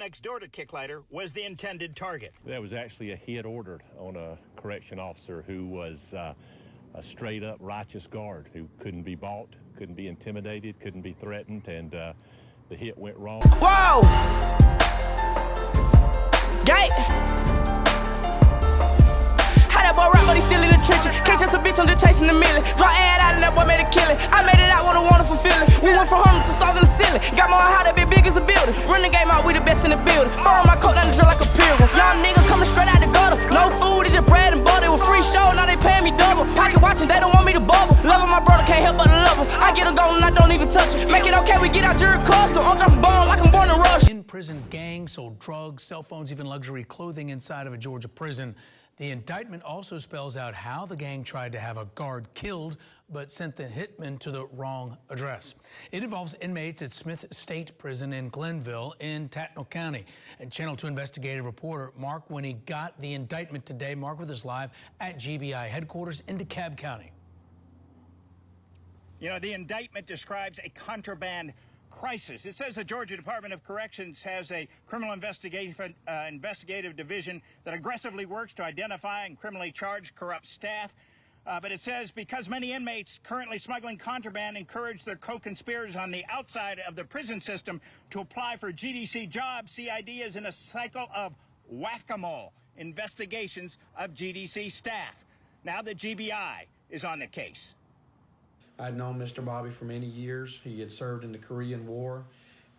next door to Kicklighter was the intended target. That was actually a hit ordered on a correction officer who was a straight-up righteous guard who couldn't be bought, couldn't be intimidated, couldn't be threatened, and the hit went wrong. Whoa! Gay! How that boy rap, but he still in the trenches. Can't chase a bitch, I'm just chasing the million. Draw ad out and that boy made a killing. I made it out with a wonderful feeling. We went from home to stars in the ceiling. Got more how that big as a building. Run the game out, we the best in the building. Far on my coat, down the drill like a pilgrim. Young nigga coming straight out the gutter. No food, it's just bread and butter. It was free show, now they paying me double. Pocket watching, they don't want me to bubble. Loving my brother, can't help but to love him. I get a goal and I don't even touch it. Make it okay, we get out jury custom. I'm dropping bomb like I'm born to rush. In-prison gangs sold drugs, cell phones, even luxury clothing inside of a Georgia prison. The indictment also spells out how the gang tried to have a guard killed, but sent the hitman to the wrong address. It involves inmates at Smith State Prison in Glennville in Tattnall County. And Channel 2 investigative reporter Mark Winnie got the indictment today. Mark with us live at GBI headquarters in DeKalb County. You know, the indictment describes a contraband crisis. It says the Georgia Department of Corrections has a criminal investigative division that aggressively works to identify and criminally charge corrupt staff. But it says because many inmates currently smuggling contraband encourage their co-conspirators on the outside of the prison system to apply for GDC jobs, CID is in a cycle of whack-a-mole investigations of GDC staff. Now the GBI is on the case. I'd known Mr. Bobby for many years. He had served in the Korean War,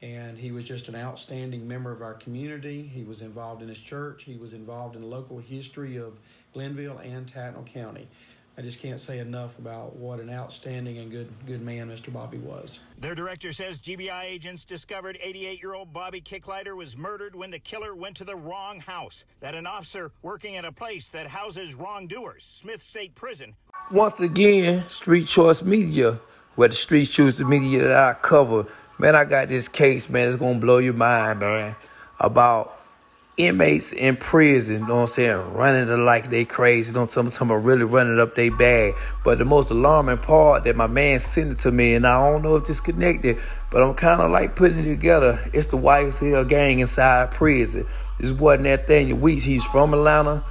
and he was just an outstanding member of our community. He was involved in his church. He was involved in the local history of Glennville and Tattnall County. I just can't say enough about what an outstanding and good man Mr. Bobby was. Their director says GBI agents discovered 88-year-old Bobby Kicklighter was murdered when the killer went to the wrong house. That an officer working at a place that houses wrongdoers, Smith State Prison. Once again, Street Choice Media, where the streets choose the media that I cover. Man, I got this case, man, it's going to blow your mind, man, about inmates in prison, you know what I'm saying, running it like they crazy, don't tell me really running up their bag. But the most alarming part that my man sent it to me, and I don't know if this connected, but I'm kind of like putting it together. It's the YSL gang inside prison. This wasn't Nathaniel Weeks. He's from Atlanta.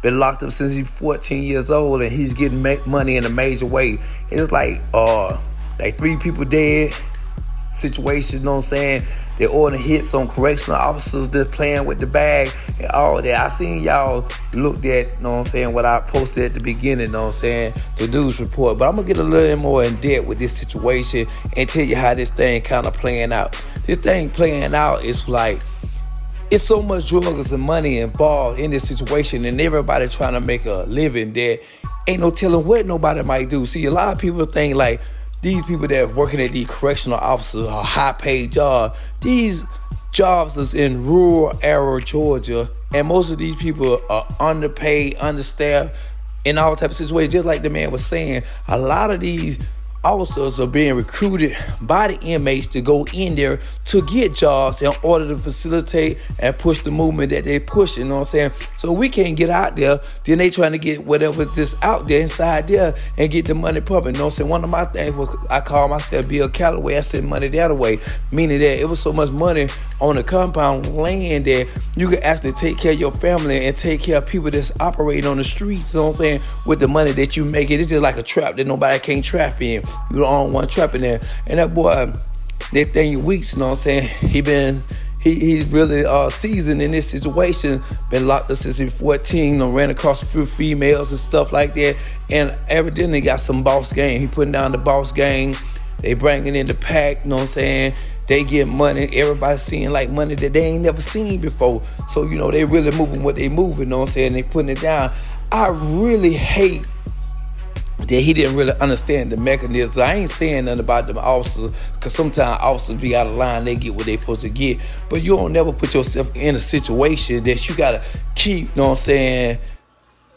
Been locked up since he's 14 years old, and he's getting money in a major way. It's like 3 people dead situation, you know what I'm saying? They ordering hits on correctional officers that's playing with the bag and all that. I seen y'all looked at, you know what I'm saying, what I posted at the beginning, you know what I'm saying, the news report. But I'm going to get a little more in depth with this situation and tell you how this thing kind of playing out. This thing playing out is like, it's so much drugs and money involved in this situation, and everybody trying to make a living that ain't no telling what nobody might do. See, a lot of people think like these people that are working at these correctional officers are high-paid jobs. These jobs is in rural area Georgia, and most of these people are underpaid, understaffed, in all types of situations. Just like the man was saying, a lot of these officers are being recruited by the inmates to go in there to get jobs in order to facilitate and push the movement that they push, you know what I'm saying? So we can't get out there, then they trying to get whatever's just out there inside there and get the money pumping, you know what I'm saying? One of my things was I call myself Bill Calloway. I sent money the other way, meaning that it was so much money on the compound land that you could actually take care of your family and take care of people that's operating on the streets, you know what I'm saying, with the money that you make. It's just like a trap that nobody can't trap in. You the only one trapping there. And that boy, Nathaniel Weeks, you know what I'm saying, he's really seasoned in this situation. Been locked up since he was 14, you know, ran across a few females and stuff like that. And evidently got some boss gang. He putting down the boss gang. They bringing in the pack, you know what I'm saying? They get money. Everybody seeing like money that they ain't never seen before. So, you know, they really moving what they moving, you know what I'm saying? They putting it down. I really hate that he didn't really understand the mechanism. I ain't saying nothing about them officers, because sometimes officers be out of line, they get what they supposed to get. But you don't never put yourself in a situation that you gotta keep, you know what I'm saying,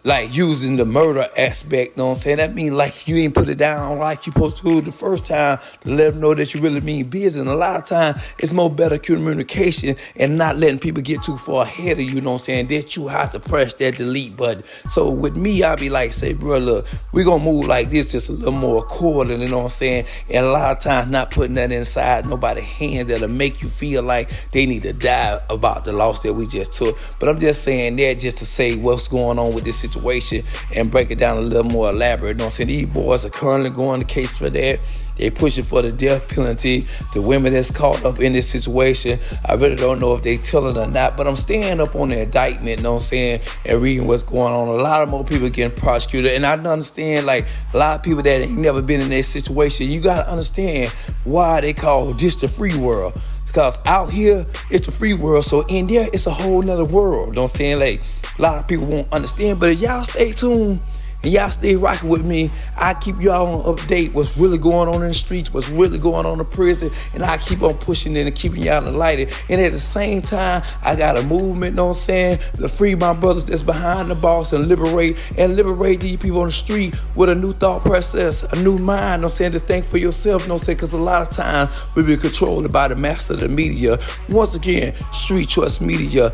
like using the murder aspect, know what I'm saying? That means like you ain't put it down like you supposed to the first time to let them know that you really mean business. And a lot of times it's more better communication and not letting people get too far ahead of you, know what I'm saying? That you have to press that delete button. So with me, I be like, say, bro, look, we gonna move like this just a little more accordingly, you know what I'm saying? And a lot of times not putting that inside nobody's hands that'll make you feel like they need to die about the loss that we just took. But I'm just saying that just to say what's going on with this situation and break it down a little more elaborate. You know what I'm saying? These boys are currently going to case for that. They pushing for the death penalty. The women that's caught up in this situation, I really don't know if they telling or not, but I'm staying up on the indictment, you know what I'm saying, and reading what's going on. A lot of more people getting prosecuted, and I understand, like, a lot of people that ain't never been in that situation, you got to understand why they call this the free world. Because out here, it's the free world, so in there, it's a whole nother world, you know what I'm saying? Like, a lot of people won't understand, but if y'all stay tuned, and y'all stay rocking with me, I keep y'all on update what's really going on in the streets, what's really going on in the prison, and I keep on pushing it and keeping y'all enlightened. And at the same time, I got a movement, know what I'm saying, to free my brothers that's behind the boss and liberate these people on the street with a new thought process, a new mind, know what I'm saying, to think for yourself, know what I'm saying, because a lot of times we be controlled by the master of the media. Once again, Street Trust Media.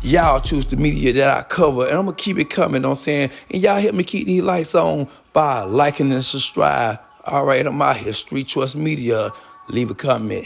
Y'all choose the media that I cover, and I'm going to keep it coming, know what I'm saying? And y'all help me keep these lights on by liking and subscribe. All right, I'm out here, Street Trust Media. Leave a comment.